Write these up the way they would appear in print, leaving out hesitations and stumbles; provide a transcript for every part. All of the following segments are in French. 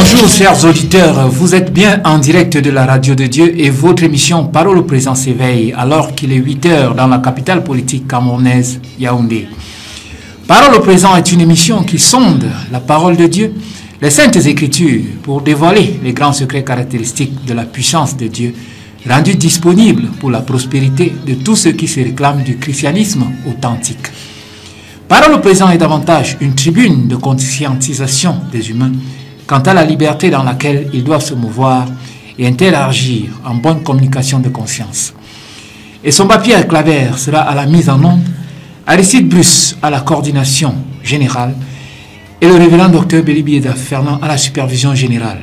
Bonjour chers auditeurs, vous êtes bien en direct de la radio de Dieu et votre émission Parole au présent s'éveille alors qu'il est 8 heures dans la capitale politique camerounaise, Yaoundé. Parole au présent est une émission qui sonde la parole de Dieu, les saintes écritures pour dévoiler les grands secrets caractéristiques de la puissance de Dieu, rendus disponibles pour la prospérité de tous ceux qui se réclament du christianisme authentique. Parole au présent est davantage une tribune de conscientisation des humains quant à la liberté dans laquelle ils doivent se mouvoir et interagir en bonne communication de conscience. Et son papier Claver sera à la mise en onde, Aristide Bruce à la coordination générale et le révérend docteur Bélibieda Fernand à la supervision générale.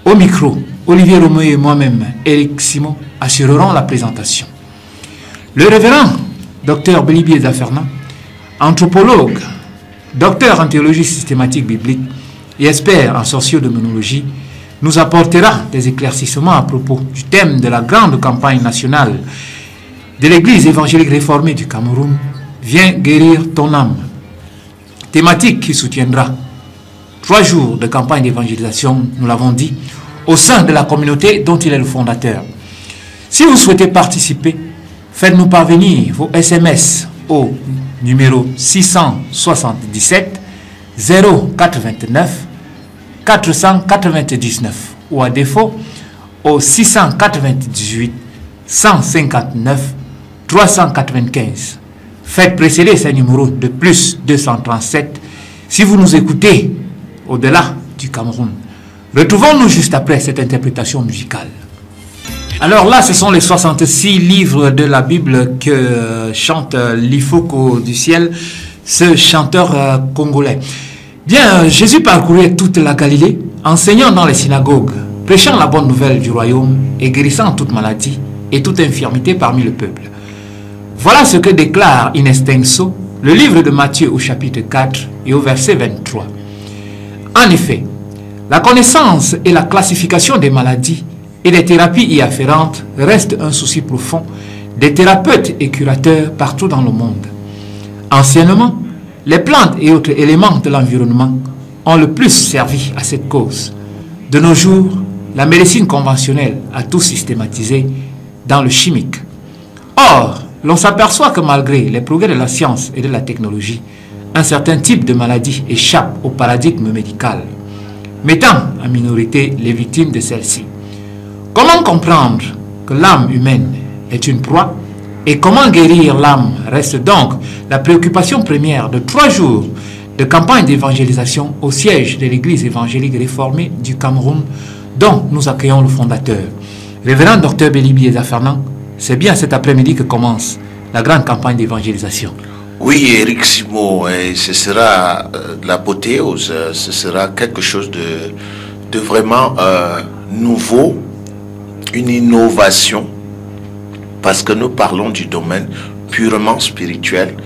Au micro, Olivier Romeau et moi-même, Éric Simon, assureront la présentation. Le révérend docteur Bélibieda Fernand, anthropologue, docteur en théologie systématique biblique et expert en sociodémonologie, nous apportera des éclaircissements à propos du thème de la grande campagne nationale de l'Église évangélique réformée du Cameroun, Viens guérir ton âme. Thématique qui soutiendra 3 jours de campagne d'évangélisation, nous l'avons dit, au sein de la communauté dont il est le fondateur. Si vous souhaitez participer, faites-nous parvenir vos SMS au numéro 677 089 499 ou à défaut au 698 159 395. Faites précéder ces numéros de plus 237 si vous nous écoutez au-delà du Cameroun. Retrouvons-nous juste après cette interprétation musicale. Alors là, ce sont les 66 livres de la Bible que chante l'Ifoko du ciel, ce chanteur congolais. Bien, Jésus parcourait toute la Galilée, enseignant dans les synagogues, prêchant la bonne nouvelle du royaume et guérissant toute maladie et toute infirmité parmi le peuple. Voilà ce que déclare in extenso le livre de Matthieu au chapitre 4 et au verset 23. En effet, la connaissance et la classification des maladies et des thérapies y afférentes restent un souci profond des thérapeutes et curateurs partout dans le monde. Anciennement, les plantes et autres éléments de l'environnement ont le plus servi à cette cause. De nos jours, la médecine conventionnelle a tout systématisé dans le chimique. Or, l'on s'aperçoit que malgré les progrès de la science et de la technologie, un certain type de maladie échappe au paradigme médical, mettant en minorité les victimes de celle-ci. Comment comprendre que l'âme humaine est une proie et comment guérir l'âme reste donc la préoccupation première de 3 jours de campagne d'évangélisation au siège de l'Église évangélique réformée du Cameroun, dont nous accueillons le fondateur. Révérend docteur Bélibieda Fernand, c'est bien cet après-midi que commence la grande campagne d'évangélisation. Oui, Éric Simon, ce sera l'apothéose, ce sera quelque chose de vraiment nouveau, une innovation, parce que nous parlons du domaine purement spirituel,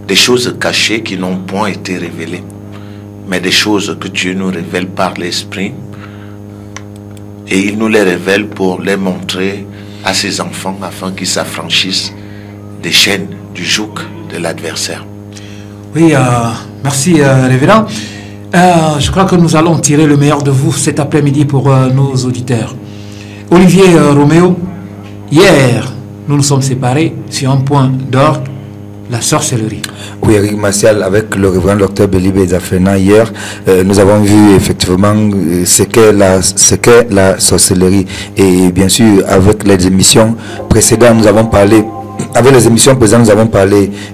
des choses cachées qui n'ont point été révélées, mais des choses que Dieu nous révèle par l'Esprit, et il nous les révèle pour les montrer à ses enfants afin qu'ils s'affranchissent des chaînes du joug de l'adversaire. Oui, merci révérend. Je crois que nous allons tirer le meilleur de vous cet après-midi pour nos auditeurs. Olivier Roméo, hier, nous nous sommes séparés sur un point d'orgue, la sorcellerie. Oui, Eric Martial, avec le révérend docteur Bélibieda Fernand, hier, nous avons vu effectivement ce qu'est la sorcellerie. Et bien sûr, avec les émissions précédentes, nous avons parlé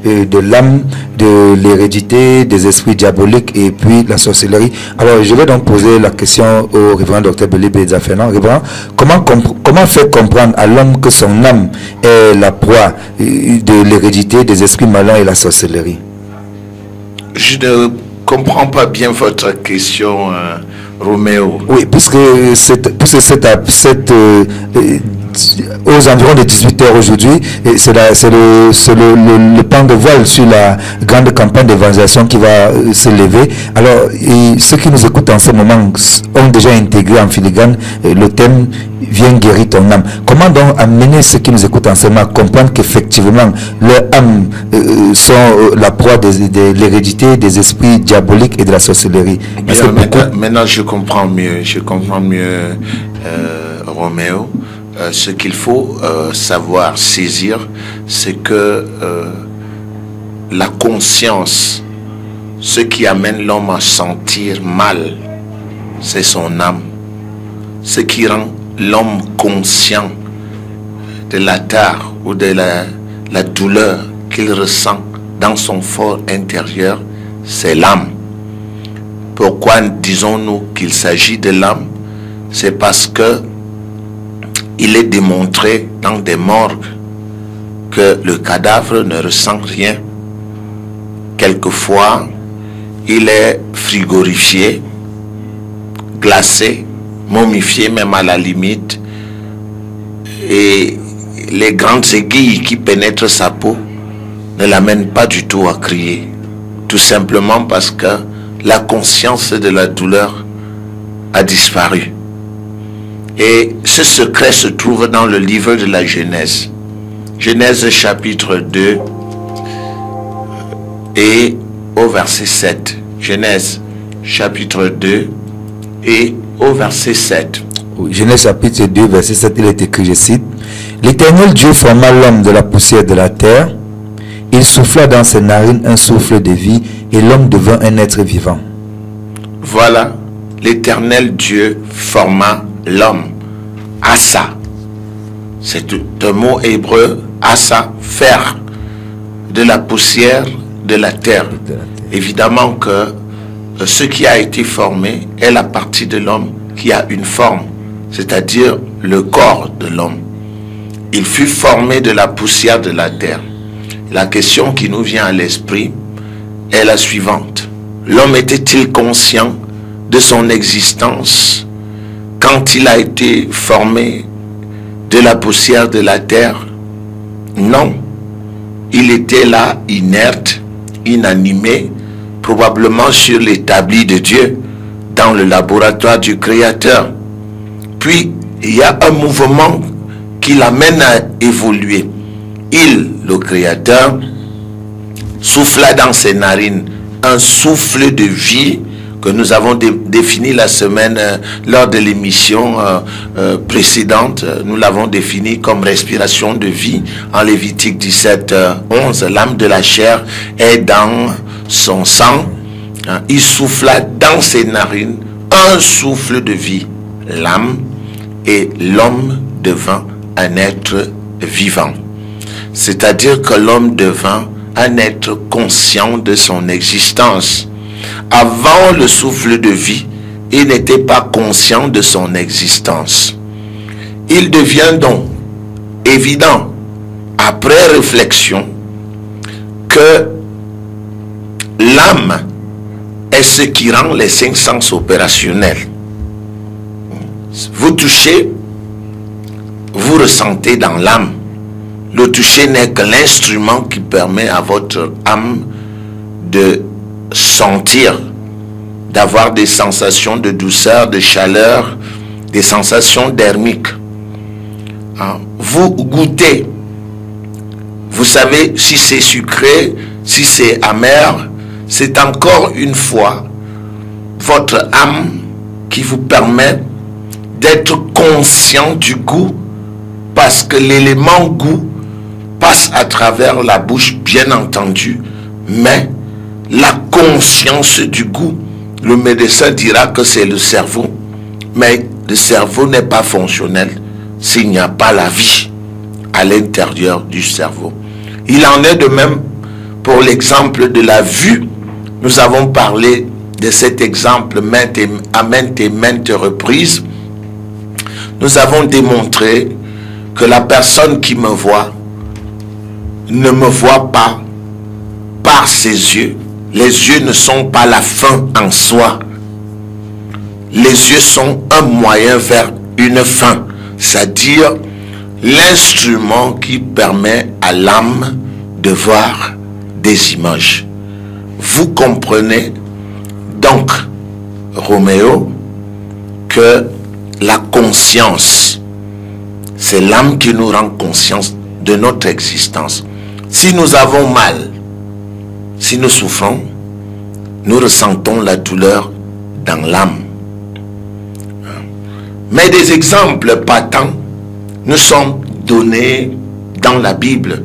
de l'âme, de l'hérédité, des esprits diaboliques et puis la sorcellerie. Alors, je vais donc poser la question au révérend docteur Bélibieda Fernand. Révérend, comment faire comprendre à l'homme que son âme est la proie de l'hérédité, des esprits malins et la sorcellerie? Je ne comprends pas bien votre question, Roméo. Oui, puisque cette aux environs de 18h aujourd'hui, et c'est le pan de voile sur la grande campagne d'évangélisation qui va se lever. Alors, ceux qui nous écoutent en ce moment ont déjà intégré en filigrane le thème « Viens guérir ton âme ». Comment donc amener ceux qui nous écoutent en ce moment à comprendre qu'effectivement leurs âmes sont la proie de l'hérédité, des esprits diaboliques et de la sorcellerie? Maintenant, je comprends mieux, Roméo. Ce qu'il faut savoir, saisir, c'est que la conscience, ce qui amène l'homme à sentir mal, c'est son âme. Ce qui rend l'homme conscient de la tare ou de la douleur qu'il ressent dans son fort intérieur, c'est l'âme. Pourquoi disons-nous qu'il s'agit de l'âme? C'est parce que il est démontré dans des morgues que le cadavre ne ressent rien. Quelquefois, il est frigorifié, glacé, momifié même à la limite, et les grandes aiguilles qui pénètrent sa peau ne l'amènent pas du tout à crier, tout simplement parce que la conscience de la douleur a disparu. Et ce secret se trouve dans le livre de la Genèse. Genèse chapitre 2 et au verset 7. Genèse chapitre 2 et au verset 7. Genèse chapitre 2 verset 7, il est écrit, je cite: L'Éternel Dieu forma l'homme de la poussière de la terre. Il souffla dans ses narines un souffle de vie et l'homme devint un être vivant. Voilà, l'Éternel Dieu forma l'homme. Asa, c'est un mot hébreu, asa, faire de la poussière de la terre. Évidemment que ce qui a été formé est la partie de l'homme qui a une forme, c'est-à-dire le corps de l'homme. Il fut formé de la poussière de la terre. La question qui nous vient à l'esprit est la suivante. L'homme était-il conscient de son existence quand il a été formé de la poussière de la terre? Non. Il était là, inerte, inanimé, probablement sur l'établi de Dieu, dans le laboratoire du Créateur. Puis, il y a un mouvement qui l'amène à évoluer. Il, le Créateur, souffla dans ses narines un souffle de vie que nous avons défini la semaine lors de l'émission précédente. Nous l'avons défini comme respiration de vie en Lévitique 17, 11. L'âme de la chair est dans son sang. Il souffla dans ses narines un souffle de vie, l'âme, et l'homme devint un être vivant. C'est-à-dire que l'homme devint un être conscient de son existence. Avant le souffle de vie, il n'était pas conscient de son existence. Il devient donc évident, après réflexion, que l'âme est ce qui rend les 5 sens opérationnels. Vous touchez, vous ressentez dans l'âme. Le toucher n'est que l'instrument qui permet à votre âme de sentir, d'avoir des sensations de douceur, de chaleur, des sensations dermiques. Vous goûtez, vous savez si c'est sucré, si c'est amer, c'est encore une fois votre âme qui vous permet d'être conscient du goût, parce que l'élément goût passe à travers la bouche, bien entendu, mais la conscience du goût, le médecin dira que c'est le cerveau, mais le cerveau n'est pas fonctionnel s'il n'y a pas la vie à l'intérieur du cerveau. Il en est de même pour l'exemple de la vue. Nous avons parlé de cet exemple à maintes et maintes reprises. Nous avons démontré que la personne qui me voit ne me voit pas par ses yeux. Les yeux ne sont pas la fin en soi. Les yeux sont un moyen vers une fin. C'est-à-dire l'instrument qui permet à l'âme de voir des images. Vous comprenez donc, Roméo, que la conscience, c'est l'âme qui nous rend conscience de notre existence. Si nous avons mal, si nous souffrons, nous ressentons la douleur dans l'âme. Mais des exemples patents nous sont donnés dans la Bible.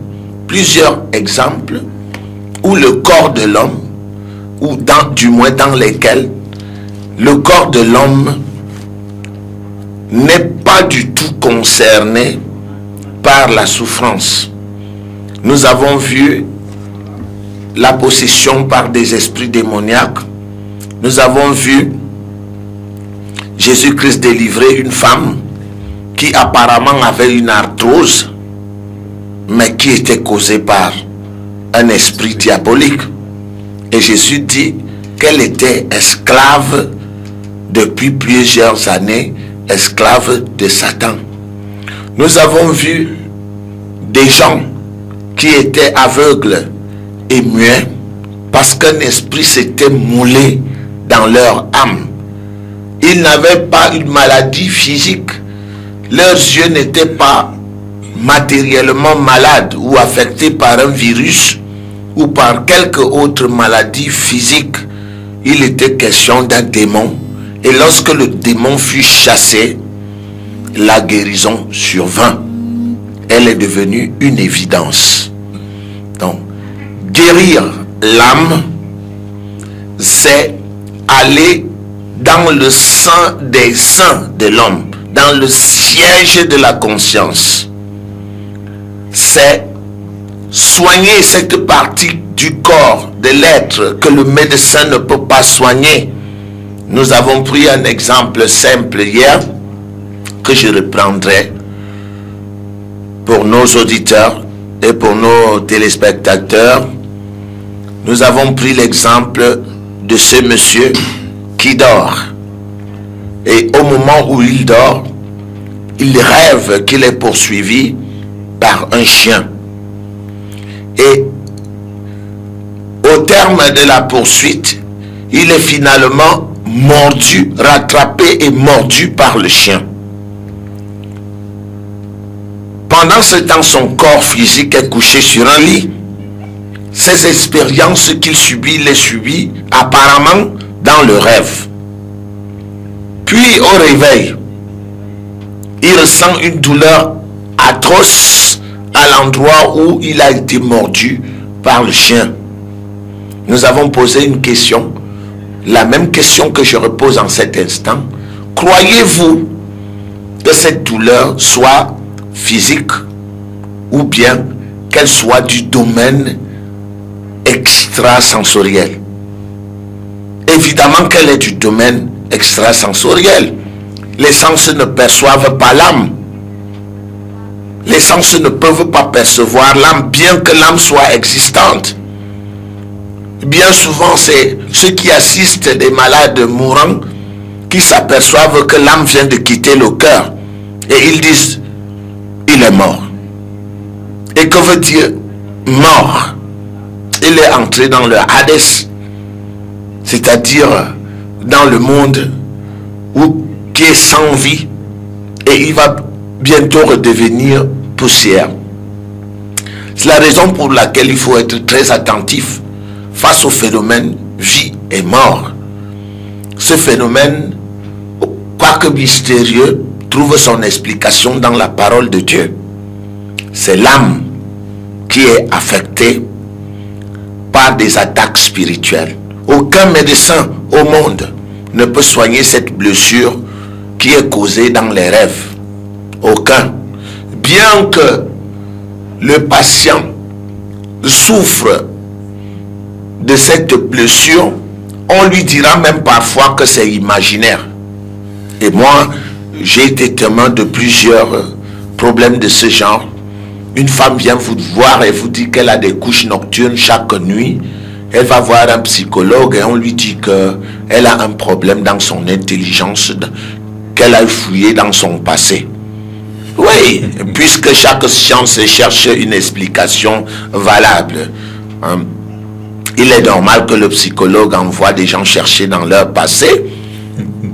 Plusieurs exemples où le corps de l'homme, ou du moins dans lesquels le corps de l'homme n'est pas du tout concerné par la souffrance. Nous avons vu la possession par des esprits démoniaques. Nous avons vu Jésus-Christ délivrer une femme qui apparemment avait une arthrose, mais qui était causée par un esprit diabolique. Et Jésus dit qu'elle était esclave depuis plusieurs années, esclave de Satan. Nous avons vu des gens qui étaient aveugles et muets parce qu'un esprit s'était moulé dans leur âme. Ils n'avaient pas une maladie physique. Leurs yeux n'étaient pas matériellement malades ou affectés par un virus ou par quelque autre maladie physique. Il était question d'un démon. Et lorsque le démon fut chassé, la guérison survint. Elle est devenue une évidence. Donc, guérir l'âme, c'est aller dans le sein des saints de l'homme, dans le siège de la conscience. C'est soigner cette partie du corps, de l'être, que le médecin ne peut pas soigner. Nous avons pris un exemple simple hier, que je reprendrai pour nos auditeurs et pour nos téléspectateurs. Nous avons pris l'exemple de ce monsieur qui dort. Et au moment où il dort, il rêve qu'il est poursuivi par un chien. Et au terme de la poursuite, il est finalement mordu, rattrapé et mordu par le chien. Pendant ce temps, son corps physique est couché sur un lit. Ces expériences qu'il subit, les subit apparemment dans le rêve. Puis au réveil, il ressent une douleur atroce à l'endroit où il a été mordu par le chien. Nous avons posé une question, la même question que je repose en cet instant. Croyez-vous que cette douleur soit physique ou bien qu'elle soit du domaine extrasensoriel? Évidemment qu'elle est du domaine extrasensoriel. Les sens ne perçoivent pas l'âme. Les sens ne peuvent pas percevoir l'âme, bien que l'âme soit existante. Bien souvent, c'est ceux qui assistent des malades mourants qui s'aperçoivent que l'âme vient de quitter le cœur. Et ils disent, il est mort. Et que veut dire mort? Il est entré dans le Hadès, c'est-à-dire dans le monde qui est sans vie, et il va bientôt redevenir poussière. C'est la raison pour laquelle il faut être très attentif face au phénomène vie et mort. Ce phénomène, quoique mystérieux, trouve son explication dans la parole de Dieu. C'est l'âme qui est affectée par des attaques spirituelles. Aucun médecin au monde ne peut soigner cette blessure qui est causée dans les rêves. Aucun. Bien que le patient souffre de cette blessure, on lui dira même parfois que c'est imaginaire. Et moi, j'ai été témoin de plusieurs problèmes de ce genre. Une femme vient vous voir et vous dit qu'elle a des couches nocturnes chaque nuit. Elle va voir un psychologue et on lui dit qu'elle a un problème dans son intelligence, qu'elle a fouillé dans son passé. Oui, puisque chaque science cherche une explication valable. Hein. Il est normal que le psychologue envoie des gens chercher dans leur passé,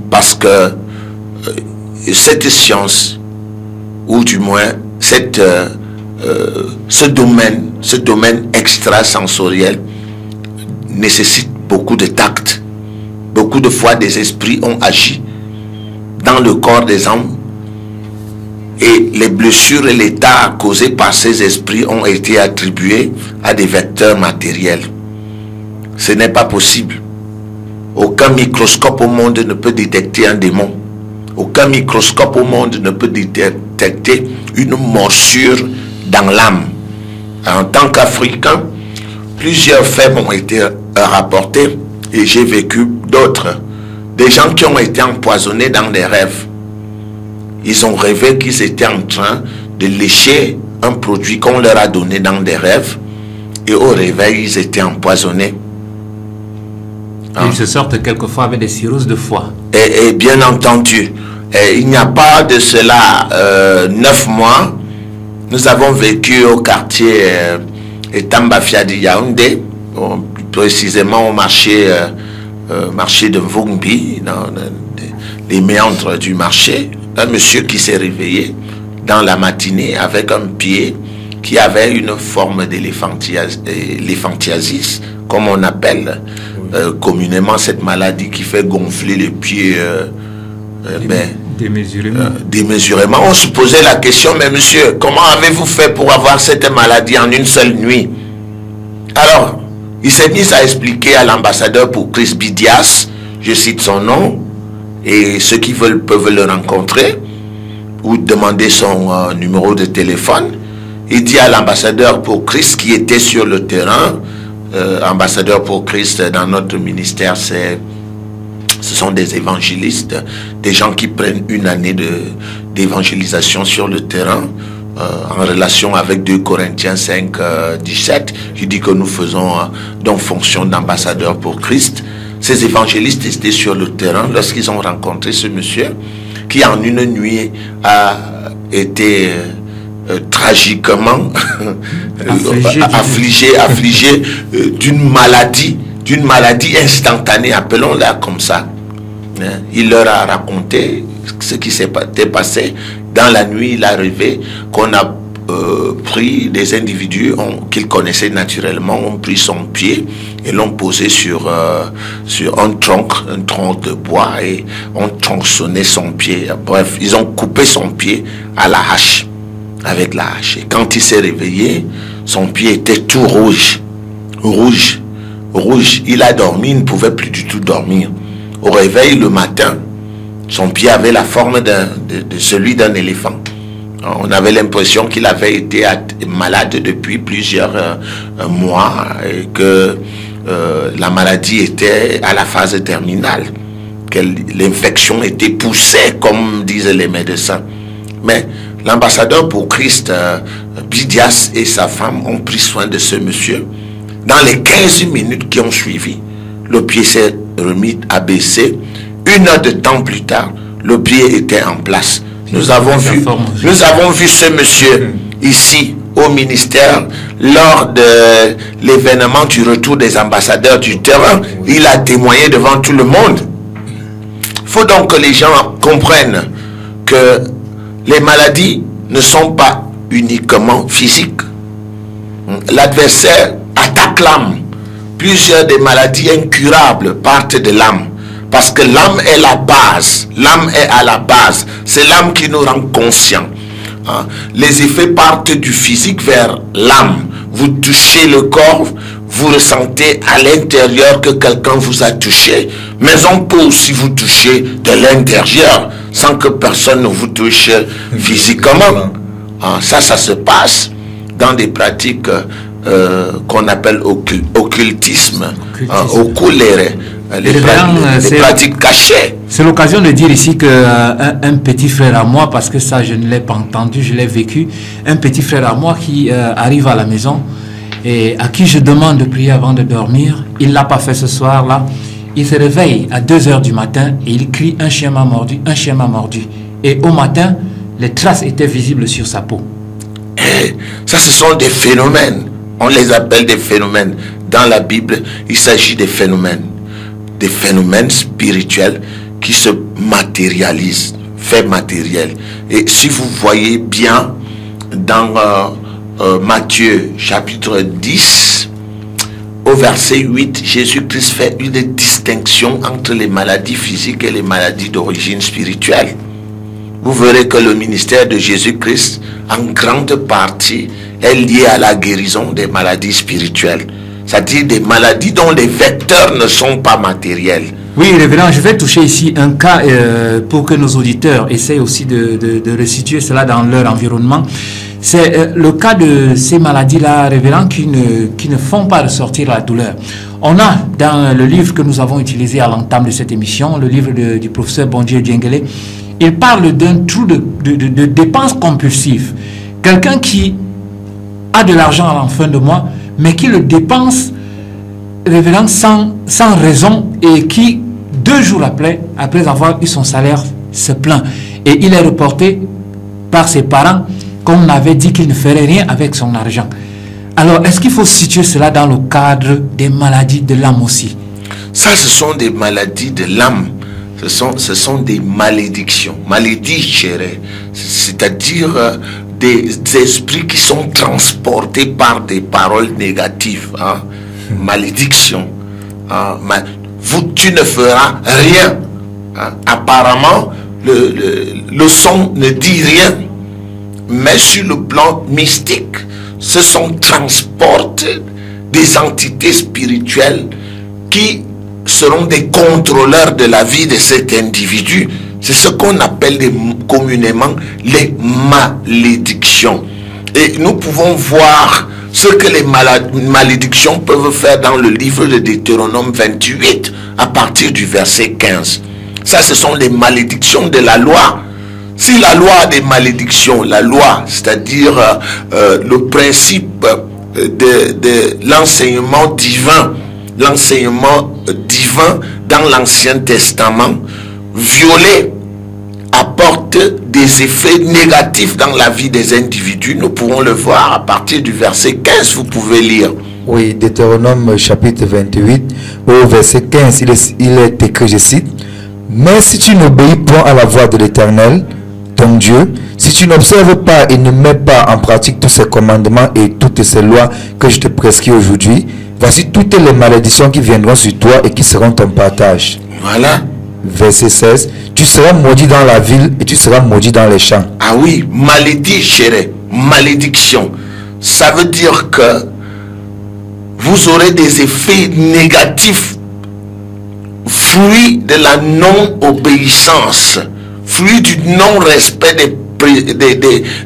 parce que cette science, ou du moins ce domaine extrasensoriel nécessite beaucoup de tact. Beaucoup de fois, des esprits ont agi dans le corps des hommes et les blessures et l'état causés par ces esprits ont été attribués à des vecteurs matériels. Ce n'est pas possible. Aucun microscope au monde ne peut détecter un démon. Aucun microscope au monde ne peut détecter une morsure dans l'âme. En tant qu'Africain, plusieurs faits m'ont été rapportés et j'ai vécu d'autres. Des gens qui ont été empoisonnés dans des rêves. Ils ont rêvé qu'ils étaient en train de lécher un produit qu'on leur a donné dans des rêves et au réveil, ils étaient empoisonnés. Ils se sortent quelquefois avec des cirrhoses de foie. Et bien entendu, il n'y a pas de cela 9 mois, nous avons vécu au quartier Tambafia de Yaoundé, plus précisément au marché de Mvungbi, dans les méandres du marché. Un monsieur qui s'est réveillé dans la matinée avec un pied qui avait une forme d'éléphantiasis, comme on appelle communément cette maladie qui fait gonfler les pieds démesurément. On se posait la question, mais monsieur, comment avez-vous fait pour avoir cette maladie en une seule nuit? Alors, il s'est mis à expliquer à l'ambassadeur pour Christ Bidias, je cite son nom, et ceux qui veulent peuvent le rencontrer ou demander son numéro de téléphone. Il dit à l'ambassadeur pour Christ qui était sur le terrain, ambassadeur pour Christ dans notre ministère, ce sont des évangélistes, des gens qui prennent une année d'évangélisation sur le terrain, en relation avec 2 Corinthiens 5, 17, qui dit que nous faisons donc fonction d'ambassadeur pour Christ. Ces évangélistes étaient sur le terrain lorsqu'ils ont rencontré ce monsieur qui en une nuit a été tragiquement affligé d'une maladie instantanée, appelons-la comme ça. Il leur a raconté ce qui s'était passé. Dans la nuit, il a rêvé qu'on a pris des individus qu'il connaissait naturellement, ont pris son pied et l'ont posé sur un tronc de bois et ont tronçonné son pied. Bref, ils ont coupé son pied à la hache, avec la hache. Et quand il s'est réveillé, son pied était tout rouge. Il a dormi, il ne pouvait plus du tout dormir. Au réveil, le matin, son pied avait la forme de celui d'un éléphant. On avait l'impression qu'il avait été malade depuis plusieurs mois et que la maladie était à la phase terminale, que l'infection était poussée, comme disent les médecins. Mais l'ambassadeur pour Christ, Bidias, et sa femme ont pris soin de ce monsieur. Dans les 15 minutes qui ont suivi, le pied s'est remis à baisser. 1 heure de temps plus tard, le pied était en place. Nous avons vu ce monsieur ici au ministère lors de l'événement du retour des ambassadeurs du terrain. Il a témoigné devant tout le monde. Il faut donc que les gens comprennent que les maladies ne sont pas uniquement physiques. L'adversaire attaque l'âme. Plusieurs des maladies incurables partent de l'âme. Parce que l'âme est la base. L'âme est à la base. C'est l'âme qui nous rend conscients. Les effets partent du physique vers l'âme. Vous touchez le corps, vous ressentez à l'intérieur que quelqu'un vous a touché. Mais on peut aussi vous toucher de l'intérieur sans que personne ne vous touche physiquement. Ça se passe dans des pratiques qu'on appelle occultisme, oculaire. Les pratiques cachées. C'est l'occasion de dire ici qu'un petit frère à moi, parce que ça je ne l'ai pas entendu, je l'ai vécu, un petit frère à moi qui arrive à la maison et à qui je demande de prier avant de dormir. Il ne l'a pas fait ce soir-là. Il se réveille à 2 h du matin et il crie: un chien m'a mordu, un chien m'a mordu. Et au matin, les traces étaient visibles sur sa peau. Et ça, ce sont des phénomènes. On les appelle des phénomènes. Dans la Bible, il s'agit des phénomènes spirituels qui se matérialisent, faits matériels. Et si vous voyez bien dans Matthieu chapitre 10, au verset 8, Jésus-Christ fait une distinction entre les maladies physiques et les maladies d'origine spirituelle. Vous verrez que le ministère de Jésus-Christ, en grande partie, est lié à la guérison des maladies spirituelles. C'est-à-dire des maladies dont les vecteurs ne sont pas matériels. Oui, révérend, je vais toucher ici un cas pour que nos auditeurs essayent aussi de resituer cela dans leur environnement. C'est le cas de ces maladies-là, révérend, qui ne font pas ressortir la douleur. On a dans le livre que nous avons utilisé à l'entame de cette émission, le livre du professeur Bondier Djengele, il parle d'un trou de dépenses compulsives. Quelqu'un qui a de l'argent à la fin de mois, mais qui le dépense, révérend, sans raison, et qui, 2 jours après avoir eu son salaire, se plaint. Et il est reporté par ses parents qu'on avait dit qu'il ne ferait rien avec son argent. Alors, est-ce qu'il faut situer cela dans le cadre des maladies de l'âme aussi? Ça, ce sont des maladies de l'âme. Ce sont des malédictions. Malédicere, c'est-à-dire des esprits qui sont transportés par des paroles négatives. Hein? Malédiction. Hein? Tu ne feras rien. Hein? Apparemment, le son ne dit rien. Mais sur le plan mystique, ce sont transportés des entités spirituelles qui seront des contrôleurs de la vie de cet individu. C'est ce qu'on appelle communément les malédictions. Et nous pouvons voir ce que les malédictions peuvent faire dans le livre de Deutéronome 28 à partir du verset 15. Ça, ce sont les malédictions de la loi. Si la loi a des malédictions, la loi, c'est-à-dire le principe de l'enseignement divin dans l'Ancien Testament, violé, apporte des effets négatifs dans la vie des individus. Nous pourrons le voir à partir du verset 15, vous pouvez lire. Oui, Deutéronome chapitre 28, au verset 15, il est écrit, je cite, « Mais si tu n'obéis point à la voix de l'Éternel, ton Dieu, si tu n'observes pas et ne mets pas en pratique tous ces commandements et toutes ces lois que je te prescris aujourd'hui, voici toutes les malédictions qui viendront sur toi et qui seront ton partage. » Voilà. Verset 16. Tu seras maudit dans la ville et tu seras maudit dans les champs. Ah oui, malédiction. Ça veut dire que vous aurez des effets négatifs, fruits de la non-obéissance, fruits du non-respect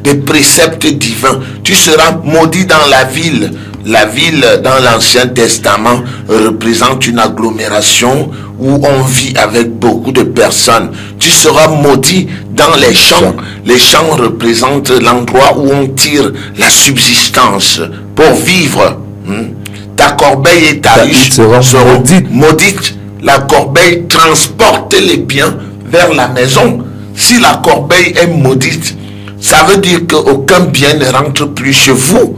des préceptes divins. Tu seras maudit dans la ville. La ville dans l'Ancien Testament représente une agglomération où on vit avec beaucoup de personnes. Tu seras maudit dans les champs. Les champs représentent l'endroit où on tire la subsistance pour vivre. Ta corbeille et ta ruche seront maudites. La corbeille transporte les biens vers la maison. Si la corbeille est maudite, ça veut dire qu'aucun bien ne rentre plus chez vous.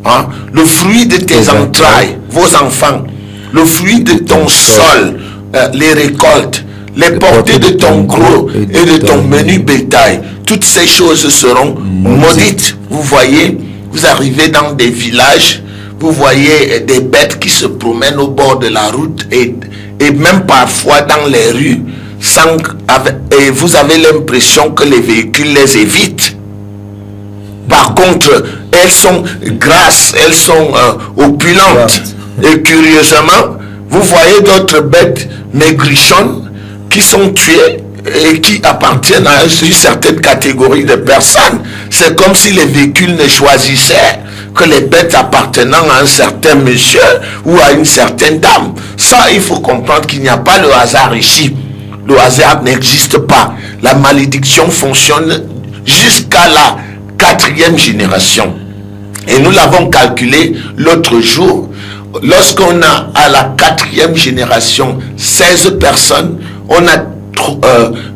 Hein? Le fruit de tes entrailles, vos enfants, le fruit de ton sol, les récoltes, les portées de ton gros et de ton menu bétail, toutes ces choses seront maudites. Vous voyez, vous arrivez dans des villages, vous voyez des bêtes qui se promènent au bord de la route et même parfois dans les rues, et vous avez l'impression que les véhicules les évitent. Par contre, elles sont grasses, elles sont opulentes. Et curieusement, vous voyez d'autres bêtes maigrichonnes qui sont tuées et qui appartiennent à une certaine catégorie de personnes. C'est comme si les véhicules ne choisissaient que les bêtes appartenant à un certain monsieur ou à une certaine dame. Ça, il faut comprendre qu'il n'y a pas le hasard ici. Le hasard n'existe pas. La malédiction fonctionne jusqu'à la 4e génération. Et nous l'avons calculé l'autre jour. Lorsqu'on a à la 4e génération 16 personnes, on a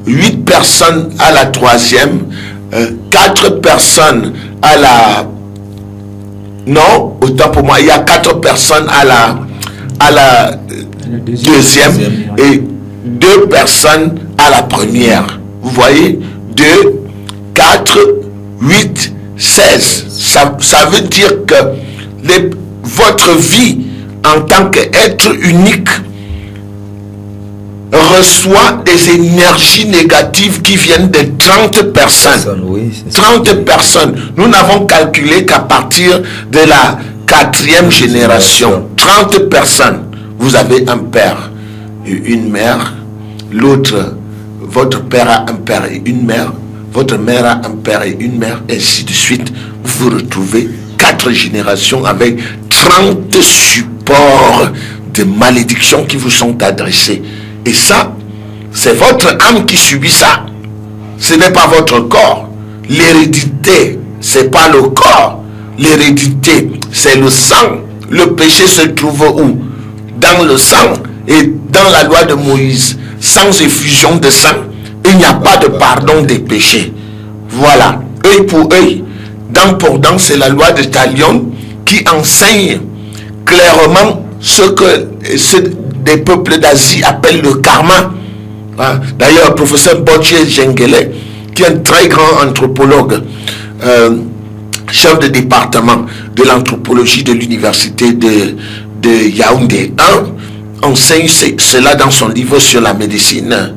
8 personnes à la 3e, 4 personnes à la... Non, autant pour moi, il y a 4 personnes à la deuxième et 2 personnes à la première. Vous voyez, 2, 4, 8, 16. Ça veut dire que votre vie en tant qu'être unique reçoit des énergies négatives qui viennent de 30 personnes. Oui, 30 personnes. Nous n'avons calculé qu'à partir de la 4e génération. 30 personnes. Vous avez un père et une mère. L'autre, votre père a un père et une mère. Votre mère a un père et une mère. Ainsi de suite. Vous vous retrouvez 4 générations avec 30 supports de malédictions qui vous sont adressés. Et ça, c'est votre âme qui subit ça. Ce n'est pas votre corps. L'hérédité, c'est pas le corps. L'hérédité, c'est le sang. Le péché se trouve où? Dans le sang. Et dans la loi de Moïse, sans effusion de sang, il n'y a pas de pardon des péchés. Voilà. Œil pour œil, dent pour dent, c'est la loi de Talion qui enseigne clairement ce que des peuples d'Asie appellent le karma. D'ailleurs, le professeur Bottier Gengele, qui est un très grand anthropologue, chef de département de l'anthropologie de l'université de Yaoundé 1, enseigne cela dans son livre sur la médecine,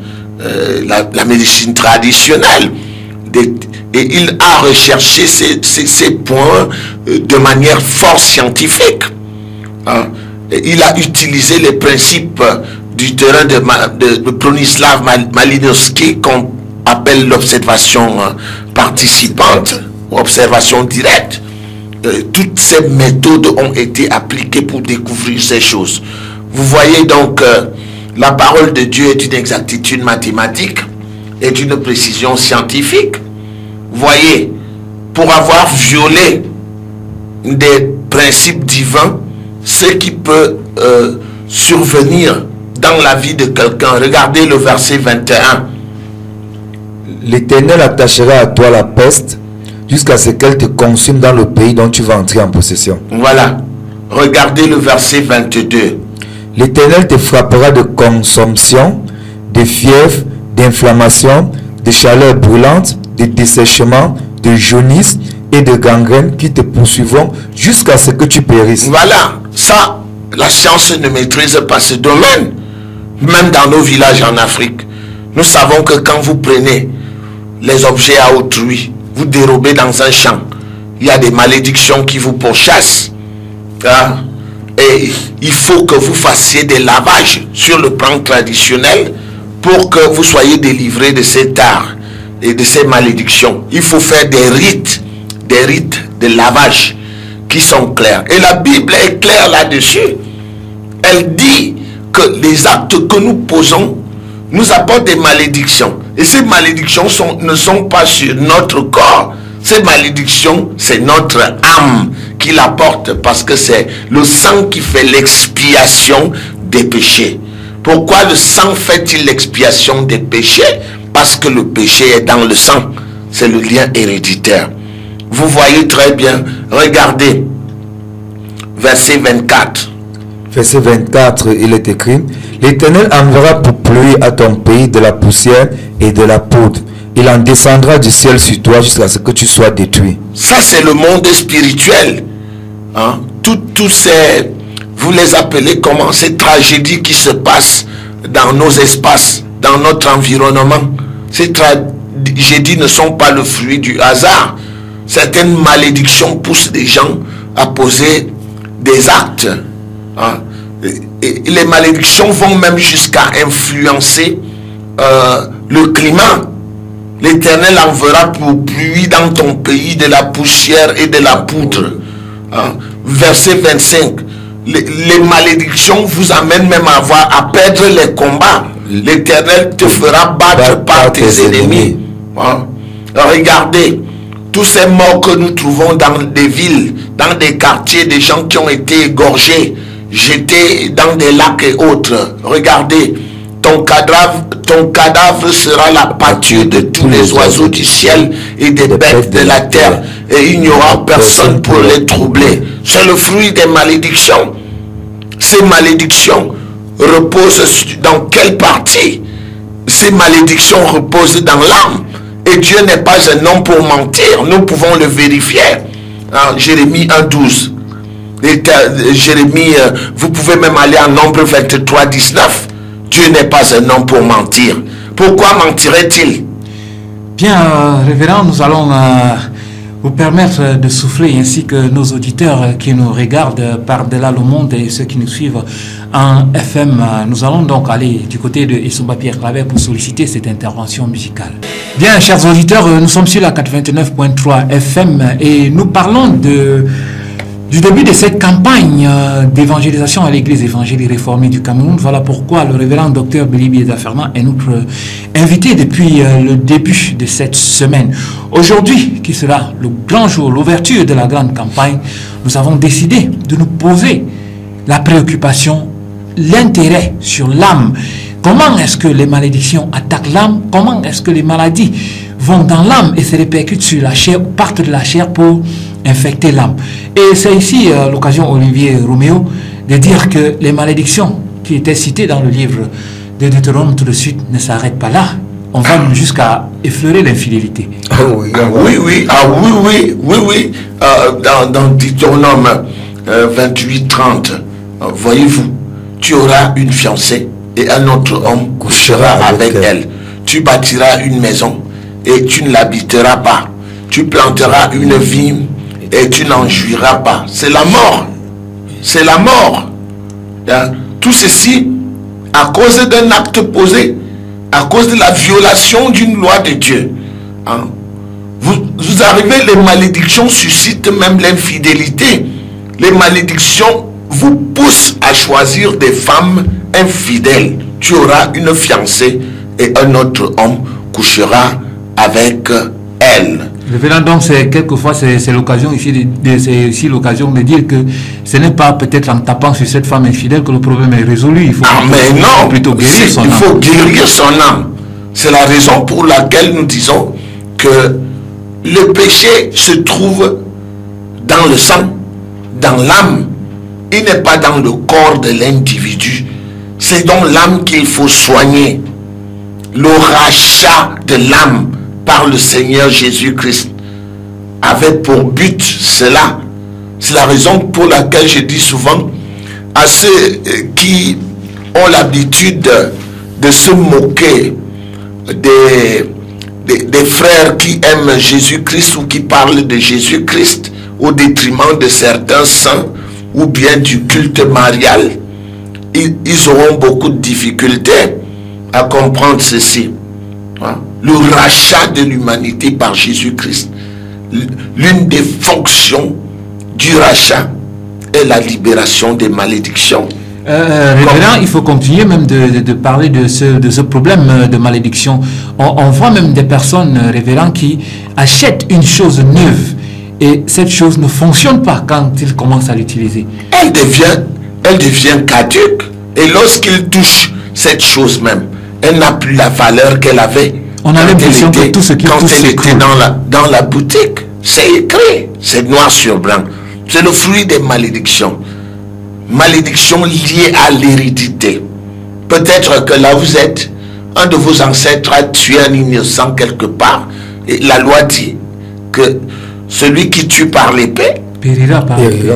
la médecine traditionnelle. Et il a recherché ces points de manière fort scientifique. Il a utilisé les principes du terrain de Bronislaw Malinowski qu'on appelle l'observation participante, observation directe. Toutes ces méthodes ont été appliquées pour découvrir ces choses. Vous voyez donc, la parole de Dieu est d'une exactitude mathématique et d'une précision scientifique. Vous voyez, pour avoir violé des principes divins, ce qui peut survenir dans la vie de quelqu'un. Regardez le verset 21. L'Éternel attachera à toi la peste jusqu'à ce qu'elle te consume dans le pays dont tu vas entrer en possession. Voilà. Regardez le verset 22. L'Éternel te frappera de consomption, de fièvre, d'inflammation, de chaleur brûlante, de dessèchement, de jaunisse et de gangrène qui te poursuivront jusqu'à ce que tu périsses. Voilà. Ça, la science ne maîtrise pas ce domaine. Même dans nos villages en Afrique, nous savons que quand vous prenez les objets à autrui, vous dérobez dans un champ, il y a des malédictions qui vous pourchassent. Et il faut que vous fassiez des lavages sur le plan traditionnel pour que vous soyez délivrés de cet art et de ces malédictions. Il faut faire des rites de lavage qui sont clairs. Et la Bible est claire là-dessus. Elle dit que les actes que nous posons nous apportent des malédictions. Et ces malédictions ne sont pas sur notre corps. Ces malédictions, c'est notre âme qui l'apporte parce que c'est le sang qui fait l'expiation des péchés. Pourquoi le sang fait-il l'expiation des péchés? Parce que le péché est dans le sang. C'est le lien héréditaire. Vous voyez très bien. Regardez. Verset 24. Verset 24, il est écrit: L'Éternel enverra pour pluie à ton pays de la poussière et de la poudre. Il en descendra du ciel sur toi jusqu'à ce que tu sois détruit. Ça, c'est le monde spirituel. Tous ces, vous les appelez comment, ces tragédies qui se passent dans nos espaces, dans notre environnement. Ces tragédies ne sont pas le fruit du hasard. Certaines malédictions poussent des gens à poser des actes. Et les malédictions vont même jusqu'à influencer le climat. L'Éternel enverra pour pluie dans ton pays de la poussière et de la poudre. Verset 25. Les malédictions vous amènent même à perdre les combats. L'Éternel te fera battre par tes ennemis. Regardez, tous ces morts que nous trouvons dans des villes, dans des quartiers, des gens qui ont été égorgés, jetés dans des lacs et autres. Regardez, ton cadavre sera la pâture de tous les oiseaux du ciel et des bêtes de la terre, et il n'y aura personne pour les troubler. C'est le fruit des malédictions. Ces malédictions reposent dans quelle partie? Ces malédictions reposent dans l'âme. Et Dieu n'est pas un homme pour mentir. Nous pouvons le vérifier. Jérémie 1,12. Jérémie, vous pouvez même aller en Nombre 23, 19. Dieu n'est pas un homme pour mentir. Pourquoi mentirait-il? Bien, révérend, nous allons vous permettre de souffler, ainsi que nos auditeurs qui nous regardent par-delà le monde et ceux qui nous suivent en FM. Nous allons donc aller du côté de Essouba Pierre Claver pour solliciter cette intervention musicale. Bien, chers auditeurs, nous sommes sur la 89.3 FM et nous parlons du début de cette campagne d'évangélisation à l'église évangélique réformée du Cameroun. Voilà pourquoi le révérend docteur Béli Biéza Fernand est notre invité depuis le début de cette semaine. Aujourd'hui, qui sera le grand jour, l'ouverture de la grande campagne, nous avons décidé de nous poser la préoccupation, l'intérêt sur l'âme. Comment est-ce que les malédictions attaquent l'âme? Comment est-ce que les maladies vont dans l'âme et se répercutent sur la chair, partent de la chair pour infecter l'âme? Et c'est ici l'occasion, Olivier Roméo, de dire que les malédictions qui étaient citées dans le livre de Deutéronome tout de suite ne s'arrêtent pas là. On va jusqu'à effleurer l'infidélité. Oui. Dans Deutéronome 28, 30, voyez-vous, tu auras une fiancée et un autre homme couchera avec elle. Tu bâtiras une maison et tu ne l'habiteras pas. Tu planteras une vigne et tu n'en jouiras pas. C'est la mort. C'est la mort. Tout ceci à cause d'un acte posé, à cause de la violation d'une loi de Dieu. Vous arrivez, les malédictions suscitent même l'infidélité. Les malédictions vous poussent à choisir des femmes infidèles. Tu auras une fiancée et un autre homme couchera avec elle. Révérend, donc quelquefois c'est l'occasion ici c'est aussi l'occasion de dire que ce n'est pas peut-être en tapant sur cette femme infidèle que le problème est résolu. Il faut plutôt guérir son âme. Il faut guérir son âme. C'est la raison pour laquelle nous disons que le péché se trouve dans le sang, dans l'âme. Il n'est pas dans le corps de l'individu. C'est dans l'âme qu'il faut soigner. Le rachat de l'âme par le Seigneur Jésus-Christ avait pour but cela. C'est la raison pour laquelle je dis souvent à ceux qui ont l'habitude de se moquer des frères qui aiment Jésus-Christ ou qui parlent de Jésus-Christ au détriment de certains saints ou bien du culte marial, ils auront beaucoup de difficultés à comprendre ceci. Le rachat de l'humanité par Jésus-Christ, l'une des fonctions du rachat est la libération des malédictions. Révérend, il faut continuer même de parler de ce problème de malédiction. On voit même des personnes, révérend, qui achètent une chose neuve et cette chose ne fonctionne pas quand ils commencent à l'utiliser. Elle devient caduque et lorsqu'ils touchent cette chose même, elle n'a plus la valeur qu'elle avait. On a l'impression que tout ce qui quand elle était dans la boutique, c'est écrit, c'est noir sur blanc. C'est le fruit des malédictions. Malédictions liées à l'hérédité. Peut-être que là vous êtes, un de vos ancêtres a tué un innocent quelque part. Et la loi dit que celui qui tue par l'épée périra par l'épée.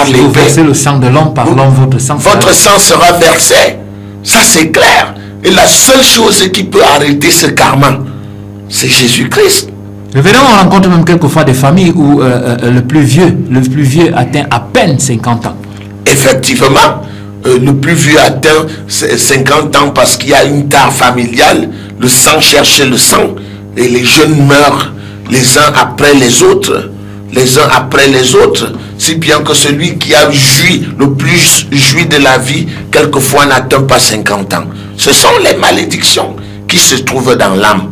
Si vous versez le sang de l'homme par l'homme, votre sang sera versé. Ça c'est clair. Et la seule chose qui peut arrêter ce karma, c'est Jésus-Christ. Révérend, on rencontre même quelquefois des familles où le plus vieux atteint à peine 50 ans. Effectivement, le plus vieux atteint 50 ans parce qu'il y a une tare familiale, le sang cherche le sang, et les jeunes meurent les uns après les autres, si bien que celui qui a le plus joui de la vie, quelquefois n'atteint pas 50 ans. Ce sont les malédictions qui se trouvent dans l'âme.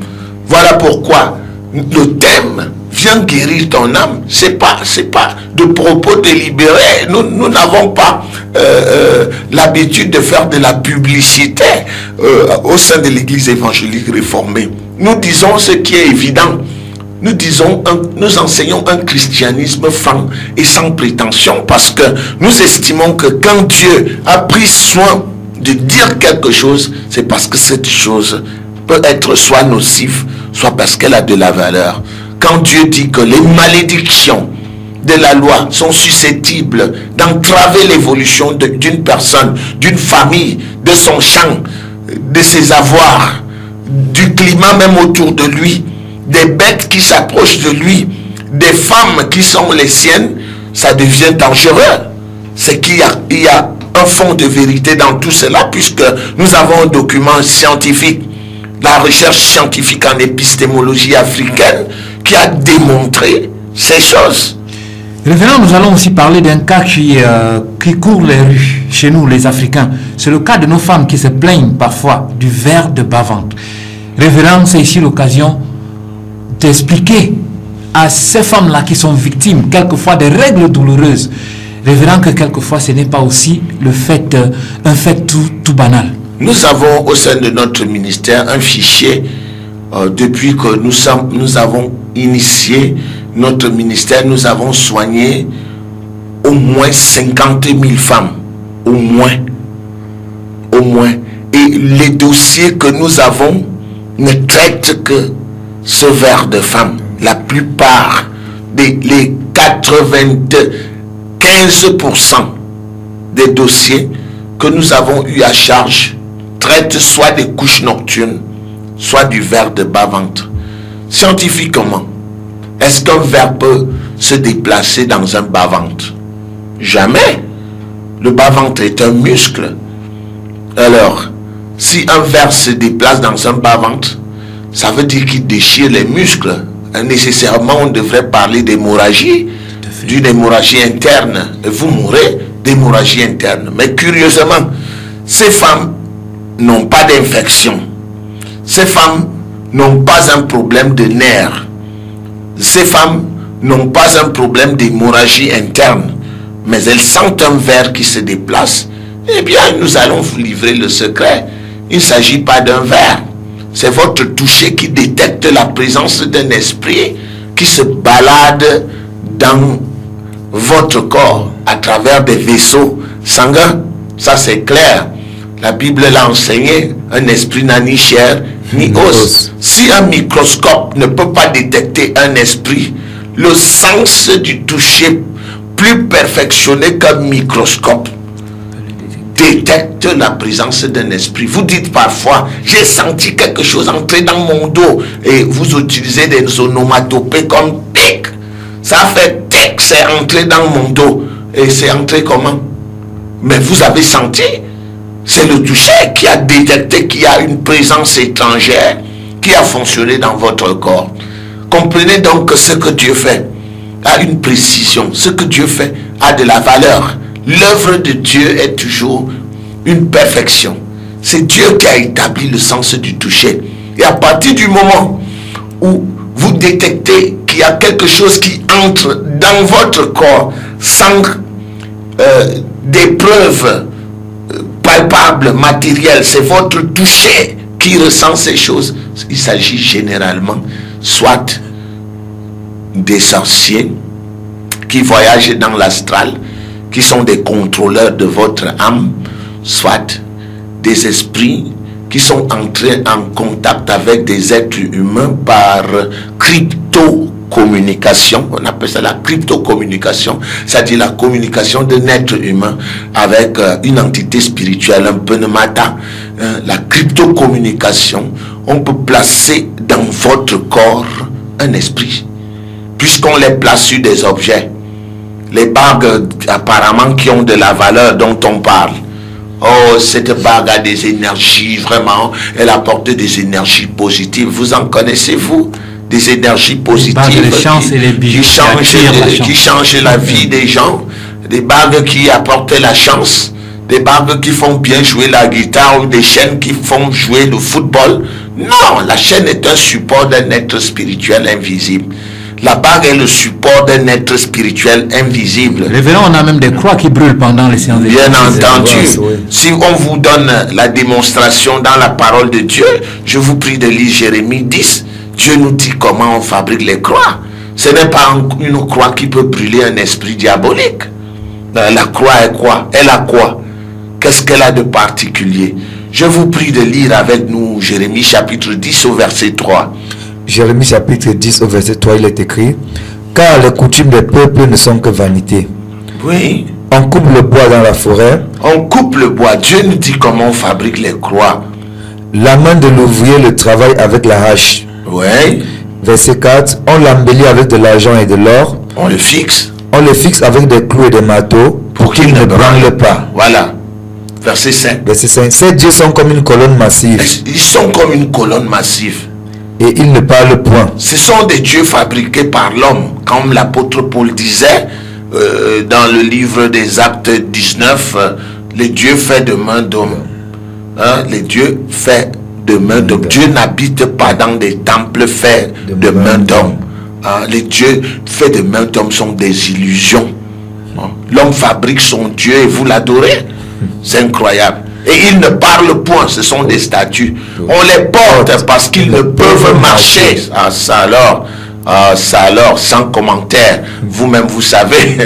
Voilà pourquoi le thème viens guérir ton âme. C'est pas de propos délibérés. Nous n'avons pas l'habitude de faire de la publicité au sein de l'église évangélique réformée. Nous disons ce qui est évident. Nous enseignons un christianisme franc et sans prétention, parce que nous estimons que quand Dieu a pris soin de dire quelque chose, c'est parce que cette chose peut être soit nocive, soit parce qu'elle a de la valeur. Quand Dieu dit que les malédictions de la loi sont susceptibles d'entraver l'évolution d'une personne, d'une famille, de son champ, de ses avoirs, du climat même autour de lui, des bêtes qui s'approchent de lui, des femmes qui sont les siennes, ça devient dangereux. C'est qu'il y a un fond de vérité dans tout cela, puisque nous avons un document scientifique, la recherche scientifique en épistémologie africaine, qui a démontré ces choses. Révérend, nous allons aussi parler d'un cas qui court les rues chez nous, les Africains. C'est le cas de nos femmes qui se plaignent parfois du ver de bas-ventre. Révérend, c'est ici l'occasion d'expliquer à ces femmes-là qui sont victimes quelquefois de règles douloureuses, révérend, que quelquefois ce n'est pas aussi un fait tout banal. Nous avons au sein de notre ministère un fichier depuis que nous avons initié notre ministère. Nous avons soigné au moins 50 000 femmes, au moins. Et les dossiers que nous avons ne traitent que ce ver de femme. La plupart les 95% des dossiers que nous avons eu à charge traitent soit des couches nocturnes, soit du ver de bas-ventre. Scientifiquement, est-ce qu'un ver peut se déplacer dans un bas-ventre? Jamais. Le bas-ventre est un muscle. Alors, si un ver se déplace dans un bas-ventre, ça veut dire qu'il déchire les muscles. Nécessairement, on devrait parler d'hémorragie, d'une hémorragie interne. Et vous mourrez d'hémorragie interne. Mais curieusement, ces femmes n'ont pas d'infection. Ces femmes n'ont pas un problème de nerfs. Ces femmes n'ont pas un problème d'hémorragie interne. Mais elles sentent un ver qui se déplace. Eh bien, nous allons vous livrer le secret. Il ne s'agit pas d'un ver. C'est votre toucher qui détecte la présence d'un esprit qui se balade dans votre corps à travers des vaisseaux sanguins. Ça, c'est clair. La Bible l'a enseigné. Un esprit n'a ni chair ni os. Si un microscope ne peut pas détecter un esprit, le sens du toucher plus perfectionné qu'un microscope détecte la présence d'un esprit. Vous dites parfois, j'ai senti quelque chose entrer dans mon dos, et vous utilisez des onomatopées comme tic. Ça fait tic, c'est entré dans mon dos. Et c'est entré comment? Mais vous avez senti. C'est le toucher qui a détecté qu'il y a une présence étrangère qui a fonctionné dans votre corps. Comprenez donc que ce que Dieu fait a une précision. Ce que Dieu fait a de la valeur. L'œuvre de Dieu est toujours une perfection. C'est Dieu qui a établi le sens du toucher. Et à partir du moment où vous détectez qu'il y a quelque chose qui entre dans votre corps sans des preuves palpables, matérielles, c'est votre toucher qui ressent ces choses. Il s'agit généralement soit des sorciers qui voyagent dans l'astral, qui sont des contrôleurs de votre âme, soit des esprits qui sont entrés en contact avec des êtres humains par crypto-communication. On appelle ça la crypto-communication, c'est-à-dire la communication d'un être humain avec une entité spirituelle, un pneumata. La crypto-communication, on peut placer dans votre corps un esprit, puisqu'on les place sur des objets. Les bagues apparemment qui ont de la valeur dont on parle. Oh, cette bague a des énergies, vraiment, elle apporte des énergies positives. Vous en connaissez-vous? Des énergies positives qui changent la vie des gens. Des bagues qui apportent la chance. Des bagues qui font bien jouer la guitare, ou des chaînes qui font jouer le football. Non, la chaîne est un support d'un être spirituel invisible. La bague est le support d'un être spirituel invisible. Révérend, on a même des croix qui brûlent pendant les séances de Bien entendu. Oui. Si on vous donne la démonstration dans la parole de Dieu, je vous prie de lire Jérémie 10. Dieu nous dit comment on fabrique les croix. Ce n'est pas une croix qui peut brûler un esprit diabolique. La croix est quoi? Elle a quoi? Qu'est-ce qu'elle a de particulier? Je vous prie de lire avec nous Jérémie chapitre 10 au verset 3. Jérémie chapitre 10 au verset 3, il est écrit: car les coutumes des peuples ne sont que vanité. Oui. On coupe le bois dans la forêt. On coupe le bois. Dieu nous dit comment on fabrique les croix. La main de l'ouvrier le travaille avec la hache. Oui. Verset 4, on l'embellit avec de l'argent et de l'or. On le fixe. On le fixe avec des clous et des marteaux pour qu'il ne branle pas. Voilà. Verset 5. Verset 5, ces dieux sont comme une colonne massive Ils sont comme une colonne massive. et ils ne parlent point. Ce sont des dieux fabriqués par l'homme, comme l'apôtre Paul disait dans le livre des Actes 19, les dieux faits de main d'homme. Hein, les dieux faits de main d'homme. Dieu n'habite pas dans des temples faits de main d'homme. Hein, les dieux faits de main d'homme sont des illusions. Hein, l'homme fabrique son Dieu et vous l'adorez. C'est incroyable. Et ils ne parlent point, ce sont des statues. On les porte parce qu'ils ne peuvent marcher. Ah, ça alors, sans commentaire. Vous-même, vous savez.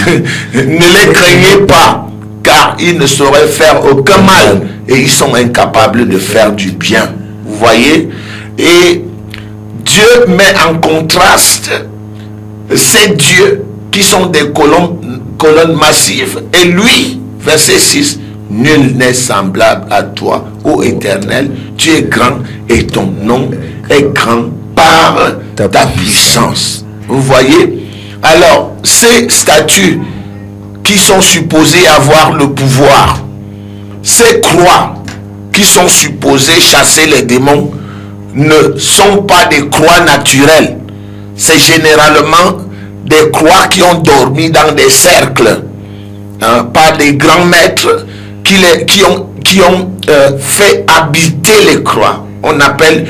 Ne les craignez pas, car ils ne sauraient faire aucun mal. Et ils sont incapables de faire du bien. Vous voyez? Et Dieu met en contraste ces dieux qui sont des colonnes massives. Et lui, verset 6, nul n'est semblable à toi, ô Éternel. Tu es grand et ton nom est grand par ta puissance. Vous voyez? Alors, ces statues qui sont supposées avoir le pouvoir, ces croix qui sont supposées chasser les démons, ne sont pas des croix naturelles. C'est généralement des croix qui ont dormi dans des cercles, hein, par des grands maîtres qui ont fait habiter les croix. On appelle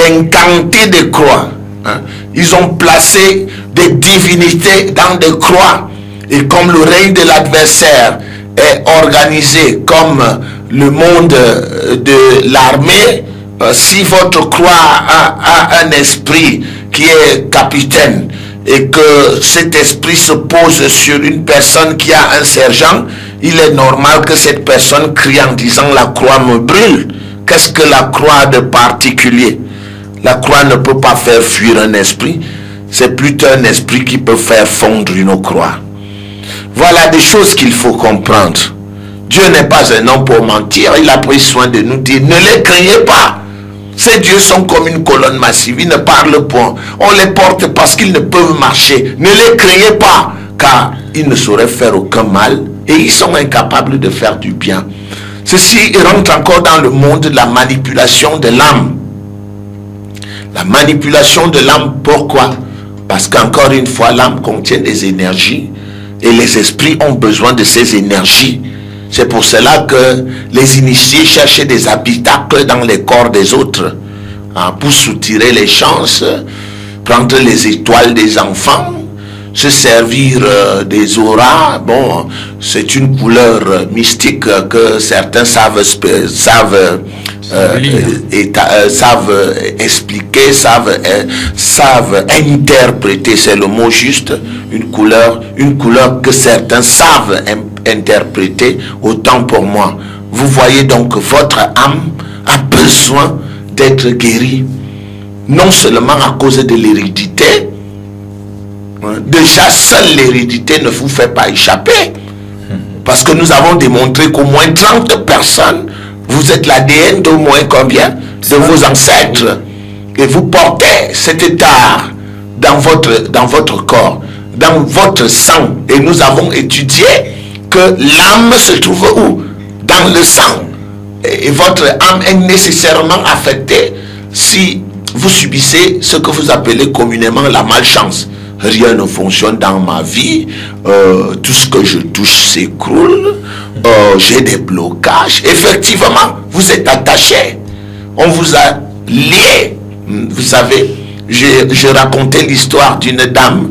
incanter des croix. Hein. Ils ont placé des divinités dans des croix. Et comme le règne de l'adversaire est organisé comme le monde de l'armée, si votre croix a un esprit qui est capitaine et que cet esprit se pose sur une personne qui a un sergent, il est normal que cette personne crie en disant « la croix me brûle ». Qu'est-ce que la croix a de particulier? La croix ne peut pas faire fuir un esprit. C'est plutôt un esprit qui peut faire fondre une croix. Voilà des choses qu'il faut comprendre. Dieu n'est pas un homme pour mentir. Il a pris soin de nous dire, ne les craignez pas. Ces dieux sont comme une colonne massive. Ils ne parlent point. On les porte parce qu'ils ne peuvent marcher. Ne les craignez pas, car ils ne sauraient faire aucun mal et ils sont incapables de faire du bien. Ceci rentre encore dans le monde de la manipulation de l'âme. La manipulation de l'âme, pourquoi? Parce qu'encore une fois, l'âme contient des énergies et les esprits ont besoin de ces énergies. C'est pour cela que les initiés cherchaient des habitacles dans les corps des autres, hein, pour soutirer les chances, prendre les étoiles des enfants, se servir des auras. Bon, c'est une couleur mystique que certains savent expliquer, savent interpréter, c'est le mot juste, une couleur que certains savent interpréter. Autant pour moi. Vous voyez donc, votre âme a besoin d'être guérie, non seulement à cause de l'hérédité. Déjà, seule l'hérédité ne vous fait pas échapper, parce que nous avons démontré qu'au moins 30 personnes, vous êtes l'ADN d'au moins combien de vos ancêtres, et vous portez cet état dans votre corps, dans votre sang. Et nous avons étudié que l'âme se trouve où? Dans le sang. Et votre âme est nécessairement affectée si vous subissez ce que vous appelez communément la malchance. Rien ne fonctionne dans ma vie, tout ce que je touche s'écroule, j'ai des blocages. Effectivement, vous êtes attaché, on vous a lié. Vous savez, je racontais l'histoire d'une dame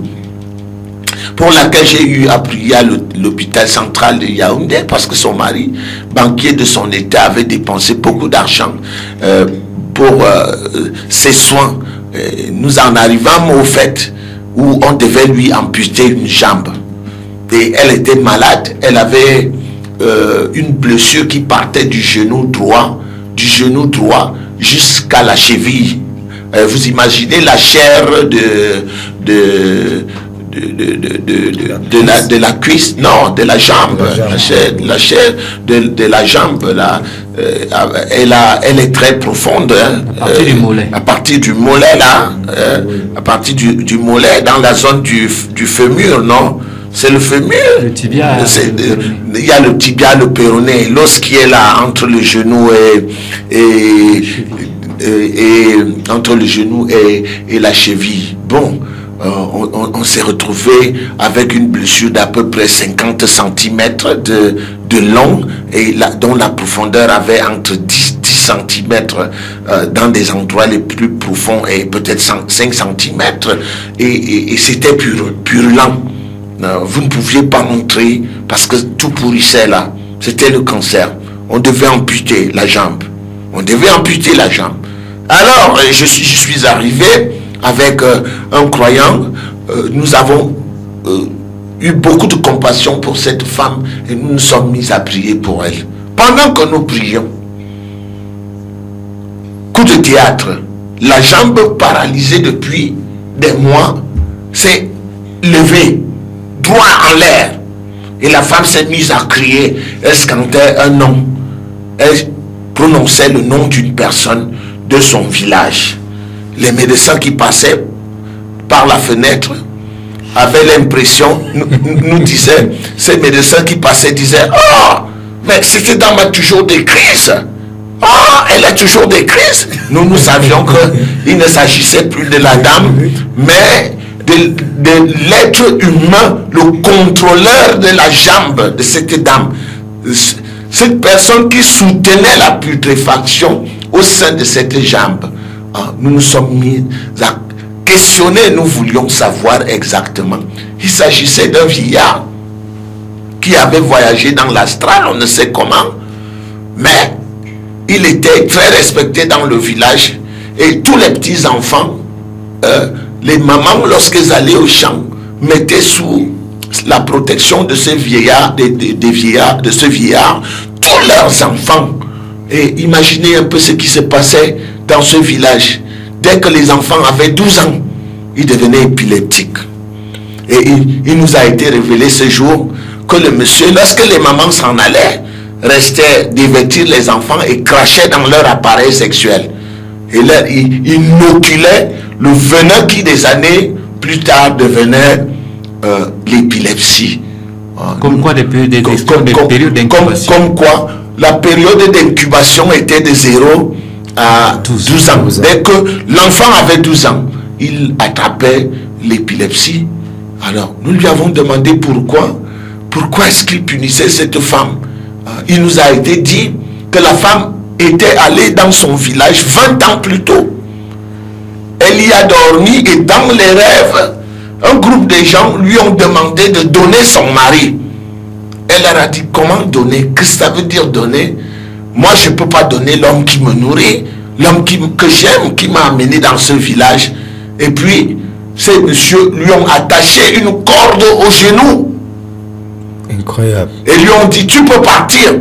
pour laquelle j'ai eu à prier à l'hôpital central de Yaoundé parce que son mari, banquier de son état, avait dépensé beaucoup d'argent pour ses soins. Nous en arrivâmes au fait où on devait lui amputer une jambe. Et elle était malade, elle avait une blessure qui partait du genou droit jusqu'à la cheville. Vous imaginez la chair de la cuisse, non, de la jambe, la chair de la jambe là, elle est très profonde, hein, à partir du mollet. À partir du mollet là, à partir du mollet dans la zone du fémur, non, c'est le fémur. Le tibia. Il y a le tibia, le péroné, l'os qui est là entre le genou et entre le genou et la cheville. Bon. On s'est retrouvé avec une blessure d'à peu près 50 cm de long et dont la profondeur avait entre 10 cm dans des endroits les plus profonds et peut-être 5 cm et c'était purulent. Vous ne pouviez pas entrer parce que tout pourrissait là. C'était le cancer. On devait amputer la jambe. Alors, je suis arrivé avec un croyant. Nous avons eu beaucoup de compassion pour cette femme et nous nous sommes mis à prier pour elle. Pendant que nous prions, coup de théâtre, la jambe paralysée depuis des mois s'est levée droit en l'air et la femme s'est mise à crier. Elle scantait un nom, elle prononçait le nom d'une personne de son village. Les médecins qui passaient par la fenêtre avaient l'impression, nous disaient, ces médecins qui passaient disaient, oh, mais cette dame a toujours des crises. Oh, elle a toujours des crises. Nous savions qu'il ne s'agissait plus de la dame, mais de l'être humain, le contrôleur de la jambe de cette dame. Cette personne qui soutenait la putréfaction au sein de cette jambe. Nous nous sommes mis à questionner, nous voulions savoir exactement. Il s'agissait d'un vieillard qui avait voyagé dans l'astral, on ne sait comment, mais il était très respecté dans le village et tous les petits enfants, les mamans, lorsqu'elles allaient au champ, mettaient sous la protection de ce vieillard, de ce vieillard, tous leurs enfants. Et imaginez un peu ce qui se passait dans ce village. Dès que les enfants avaient 12 ans, ils devenaient épileptiques. Et il nous a été révélé ce jour que le monsieur, lorsque les mamans s'en allaient, restait dévêtir les enfants et crachait dans leur appareil sexuel. Et là, il inoculait le venin qui des années plus tard devenait l'épilepsie. Comme quoi des périodes d'incubation. Comme quoi la période d'incubation était de 0 à 12 ans. Dès que l'enfant avait 12 ans, il attrapait l'épilepsie. Alors, nous lui avons demandé pourquoi est-ce qu'il punissait cette femme. Il nous a été dit que la femme était allée dans son village 20 ans plus tôt. Elle y a dormi et dans les rêves, un groupe de gens lui ont demandé de donner son mari. Elle leur a dit, comment donner? Qu'est-ce que ça veut dire donner? Moi, je ne peux pas donner l'homme qui me nourrit, l'homme que j'aime, qui m'a amené dans ce village. Et puis, ces messieurs lui ont attaché une corde au genou. Incroyable. Et lui ont dit, tu peux partir.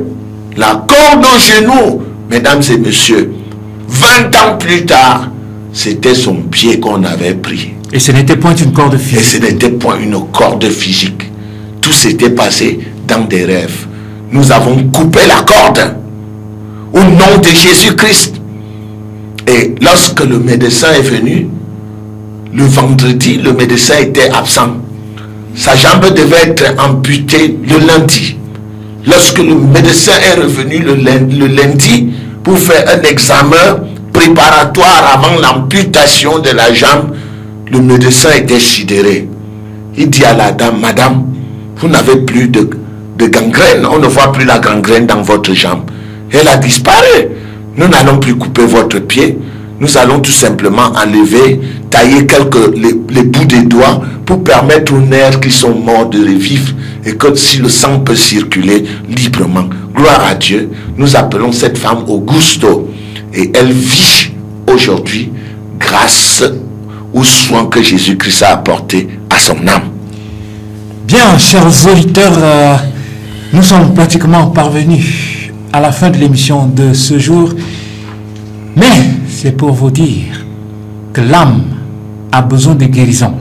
La corde au genou, mesdames et messieurs, 20 ans plus tard, c'était son pied qu'on avait pris. Et ce n'était point une corde physique. Et ce n'était point une corde physique. Tout s'était passé dans des rêves. Nous avons coupé la corde au nom de Jésus-Christ. Et lorsque le médecin est venu, le vendredi, le médecin était absent. Sa jambe devait être amputée le lundi. Lorsque le médecin est revenu le lundi pour faire un examen préparatoire avant l'amputation de la jambe, le médecin était sidéré. Il dit à la dame, madame, vous n'avez plus de gangrène, on ne voit plus la gangrène dans votre jambe. Elle a disparu. Nous n'allons plus couper votre pied, nous allons tout simplement enlever tailler les bouts des doigts pour permettre aux nerfs qui sont morts de revivre et que si le sang peut circuler librement. Gloire à Dieu. Nous appelons cette femme Augusto et elle vit aujourd'hui grâce aux soins que Jésus-Christ a apportés à son âme. Bien, chers auditeurs, nous sommes pratiquement parvenus à la fin de l'émission de ce jour. Mais c'est pour vous dire que l'âme a besoin de guérison.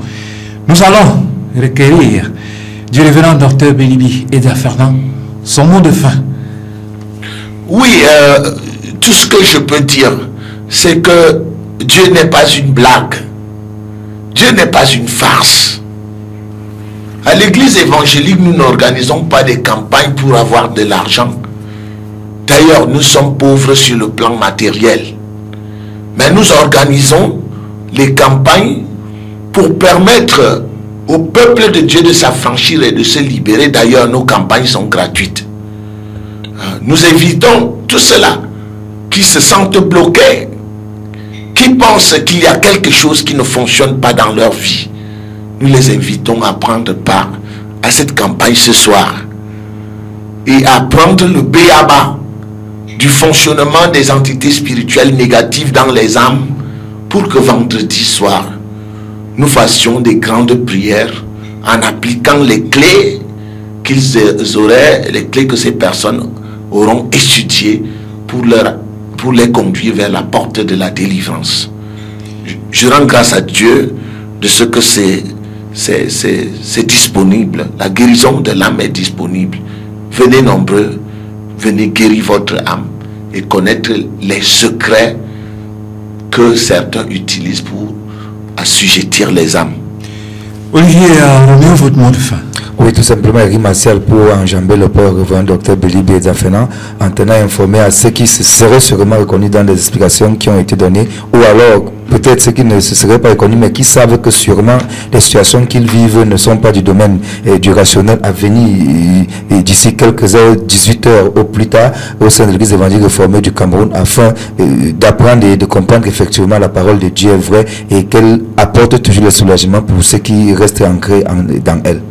Nous allons requérir du révérend docteur Bélibi Edza Fernand son mot de fin. Oui, tout ce que je peux dire, c'est que Dieu n'est pas une blague. Dieu n'est pas une farce. À l'église évangélique, nous n'organisons pas des campagnes pour avoir de l'argent. D'ailleurs, nous sommes pauvres sur le plan matériel. Mais nous organisons les campagnes pour permettre au peuple de Dieu de s'affranchir et de se libérer. D'ailleurs, nos campagnes sont gratuites. Nous invitons tous ceux-là qui se sentent bloqués, qui pensent qu'il y a quelque chose qui ne fonctionne pas dans leur vie. Nous les invitons à prendre part à cette campagne ce soir et à prendre le b.a.-ba du fonctionnement des entités spirituelles négatives dans les âmes pour que vendredi soir, nous fassions des grandes prières en appliquant les clés les clés que ces personnes auront étudiées pour les conduire vers la porte de la délivrance. Je rends grâce à Dieu de ce que c'est disponible. La guérison de l'âme est disponible. Venez nombreux, venez guérir votre âme et connaître les secrets que certains utilisent pour assujettir les âmes. Olivier Roméo, votre mot de fin. Oui, tout simplement, Eric Martial, pour enjamber le père révérend docteur Bélibi Edza Fernand, en tenant informé à ceux qui seraient sûrement reconnus dans les explications qui ont été données, ou alors peut-être ceux qui ne se seraient pas reconnus, mais qui savent que sûrement les situations qu'ils vivent ne sont pas du domaine du rationnel à venir d'ici quelques heures, 18 heures au plus tard, au sein de l'église évangélique réformée du Cameroun, afin d'apprendre et de comprendre qu'effectivement la parole de Dieu est vraie et qu'elle apporte toujours le soulagement pour ceux qui restent ancrés dans elle.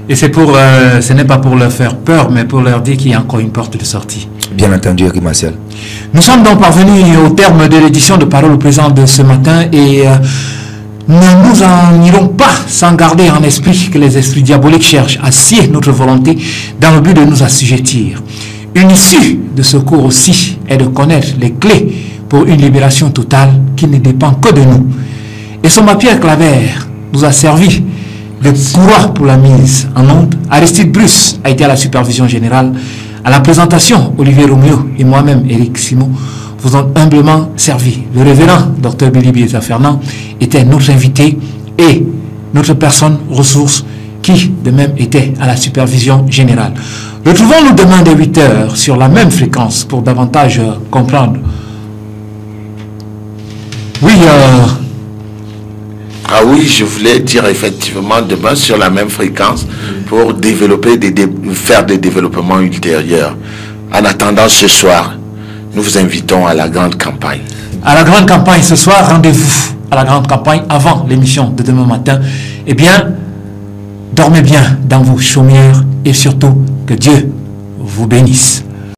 Et c'est ce n'est pas pour leur faire peur, mais pour leur dire qu'il y a encore une porte de sortie. Bien entendu, Eric Martial. Nous sommes donc parvenus au terme de l'édition de Parole au présent de ce matin et nous n'en irons pas sans garder en esprit que les esprits diaboliques cherchent à scier notre volonté dans le but de nous assujettir. Une issue de secours aussi est de connaître les clés pour une libération totale qui ne dépend que de nous. Et Sommapierre Claver nous a servi de courroie pour la mise en onde. Aristide Bruce a été à la supervision générale. À la présentation, Olivier Roméo et moi-même, Éric Simon, vous ont humblement servi. Le révérend docteur Bélibi Edza Fernand était notre invité et notre personne ressource qui, de même, était à la supervision générale. Retrouvons-nous demain dès 8 h sur la même fréquence pour davantage comprendre. Oui, Ah oui, je voulais dire effectivement demain sur la même fréquence pour développer faire des développements ultérieurs. En attendant ce soir, nous vous invitons à la grande campagne. À la grande campagne ce soir, rendez-vous à la grande campagne avant l'émission de demain matin. Eh bien, dormez bien dans vos chaumières et surtout que Dieu vous bénisse.